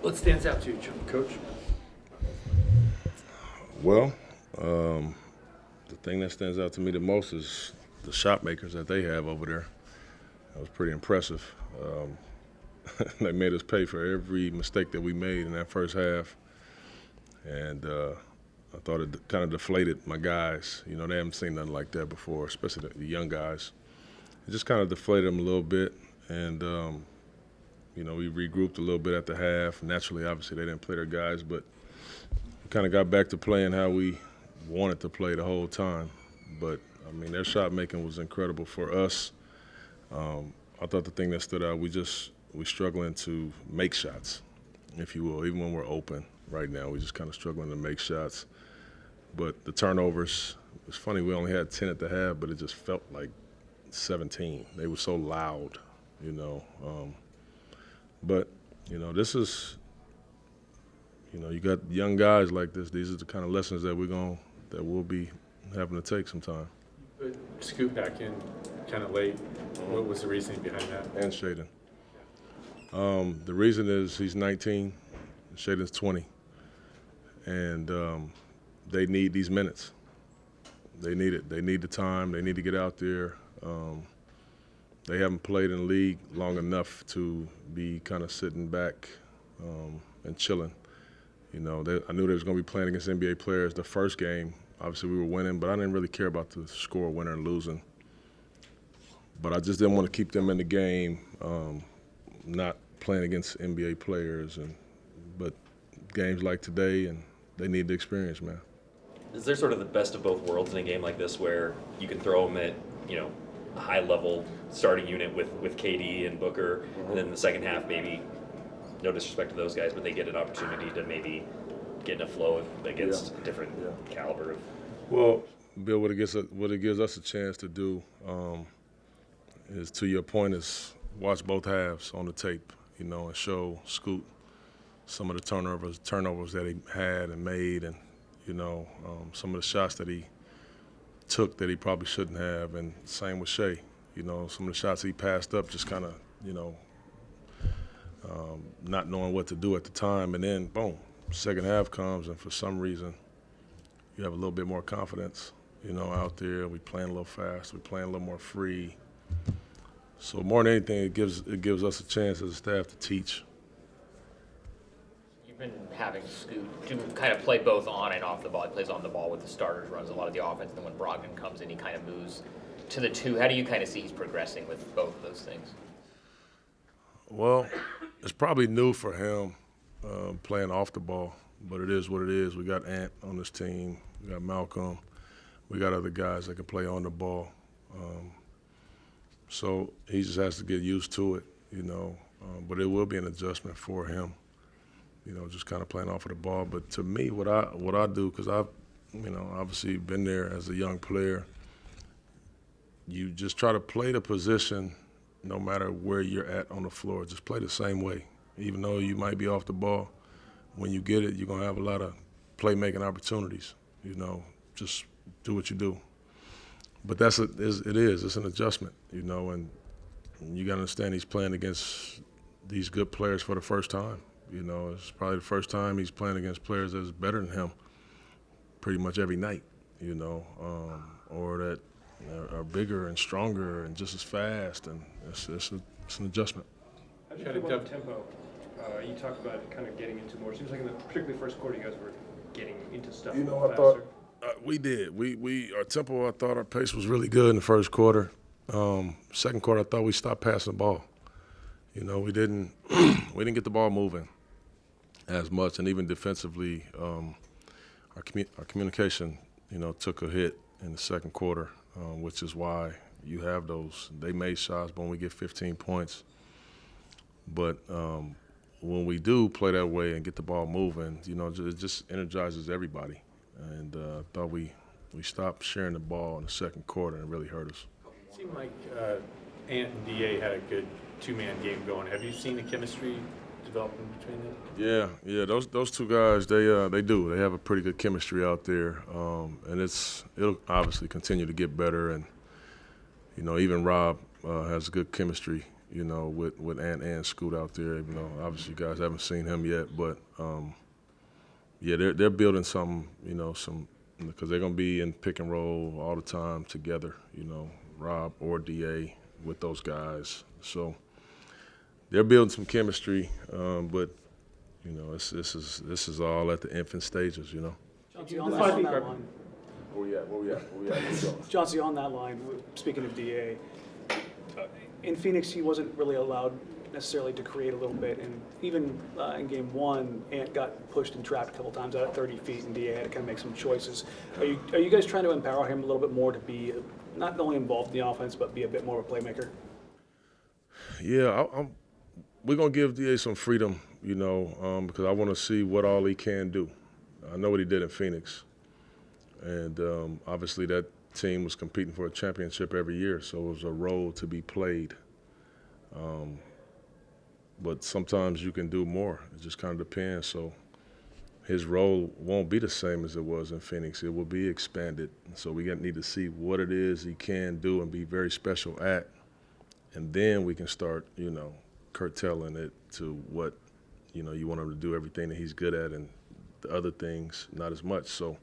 What stands out to you, Coach? Well, the thing that stands out to me the most is the shot makers that they have over there. That was pretty impressive. They made us pay for every mistake that we made in that first half, and I thought it kind of deflated my guys. You know, they haven't seen nothing like that before, especially the young guys. It just kind of deflated them a little bit, and you know, we regrouped a little bit at the half. Naturally, obviously, they didn't play their guys, but we kind of got back to playing how we wanted to play the whole time. But I mean, their shot making was incredible for us. I thought the thing that stood out, we struggling to make shots, if you will, even when we're open right now. We just kind of struggling to make shots. But the turnovers, it's funny, we only had 10 at the half, but it just felt like 17. They were so loud, you know. But, you know, this is, you know, you got young guys like this. These are the kind of lessons that we'll be having to take sometime. Scoot back in kind of late. What was the reasoning behind that? And Shaden. The reason is he's 19, Shaden's 20, and they need these minutes. They need it. They need the time. They need to get out there. They haven't played in the league long enough to be kind of sitting back and chilling. You know, I knew they was going to be playing against NBA players. The first game, obviously we were winning, but I didn't really care about the score, winning and losing. But I just didn't want to keep them in the game, not playing against NBA players. But games like today, and they need the experience, man. Is there sort of the best of both worlds in a game like this where you can throw them at, you know, a high-level starting unit with KD and Booker, and then in the second half maybe, no disrespect to those guys, but they get an opportunity to maybe get in a flow against a different caliber of. Well, Bill, what it gives us a chance to do is, to your point, is watch both halves on the tape, you know, and show Scoot some of the turnovers that he had and made, and you know, some of the shots that he took that he probably shouldn't have, and same with Shea. You know, some of the shots he passed up, just kind of, you know, not knowing what to do at the time, and then boom, second half comes, and for some reason, you have a little bit more confidence, you know, out there. We playing a little fast, we playing a little more free. So more than anything, it gives us a chance as a staff to teach. You've been having Scoot to kind of play both on and off the ball. He plays on the ball with the starters, runs a lot of the offense, and then when Brogdon comes in, he kind of moves to the two. How do you kind of see he's progressing with both of those things? Well, it's probably new for him playing off the ball, but it is what it is. We got Ant on this team. We got Malcolm. We got other guys that can play on the ball. So he just has to get used to it, you know. But it will be an adjustment for him, you know, just kind of playing off of the ball. But to me, what I do, because I've, you know, obviously been there as a young player, you just try to play the position no matter where you're at on the floor. Just play the same way. Even though you might be off the ball, when you get it, you're going to have a lot of playmaking opportunities, you know. Just do what you do. But it's an adjustment, you know, and you got to understand he's playing against these good players for the first time. You know, it's probably the first time he's playing against players that's better than him pretty much every night, you know, or that are bigger and stronger and just as fast, and it's an adjustment. How do you feel about the tempo? You talk about kind of getting into more. It seems like in the particularly first quarter, you guys were getting into stuff. You know, a little I thought faster. we did. Our tempo, I thought our pace was really good in the first quarter. Second quarter, I thought we stopped passing the ball. You know, we didn't get the ball moving as much, and even defensively, our communication, you know, took a hit in the second quarter, which is why you have those. They made shots, but when we get 15 points. But when we do play that way and get the ball moving, you know, it just energizes everybody. And I thought we stopped sharing the ball in the second quarter, and it really hurt us. It seemed like Ant and DA had a good two-man game going. Have you seen the chemistry developing between them? Yeah. Those two guys, they do. They have a pretty good chemistry out there, and it'll obviously continue to get better. And you know, even Rob has good chemistry you know, with Ant and Scoot out there. You know, obviously you guys haven't seen him yet, but yeah, they're building some, you know, because they're gonna be in pick and roll all the time together. You know, Rob or DA with those guys. So they're building some chemistry, but you know, this is all at the infant stages. You know. Chauncey, on that line. Where we at? Chauncey, on that line, speaking of DA, in Phoenix, he wasn't really allowed necessarily to create a little bit, and even in game one, Ant got pushed and trapped a couple times out at 30 feet, and DA had to kind of make some choices. Are you guys trying to empower him a little bit more to be not only involved in the offense, but be a bit more of a playmaker? Yeah, we're gonna give DA some freedom, you know, because I want to see what all he can do. I know what he did in Phoenix, and obviously that team was competing for a championship every year, so it was a role to be played. But sometimes you can do more. It just kind of depends. So his role won't be the same as it was in Phoenix. It will be expanded. So we need to see what it is he can do and be very special at, and then we can start, you know, curtailing it to what, you know, you want him to do everything that he's good at, and the other things not as much. So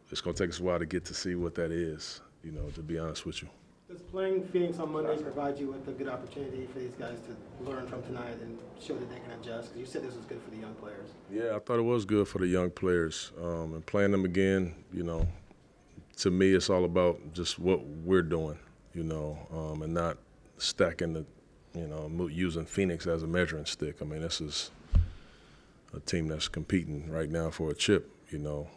it's going to take us a while to get to see what that is, you know, to be honest with you. Does playing Phoenix on Monday provide you with a good opportunity for these guys to learn from tonight and show that they can adjust? Because you said this was good for the young players. Yeah, I thought it was good for the young players. And playing them again, you know, to me it's all about just what we're doing, you know, and not stacking the, you know, using Phoenix as a measuring stick. I mean, this is a team that's competing right now for a chip, you know.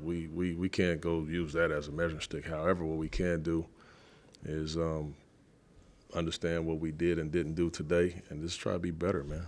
We can't go use that as a measuring stick. However, what we can do is understand what we did and didn't do today, and just try to be better, man.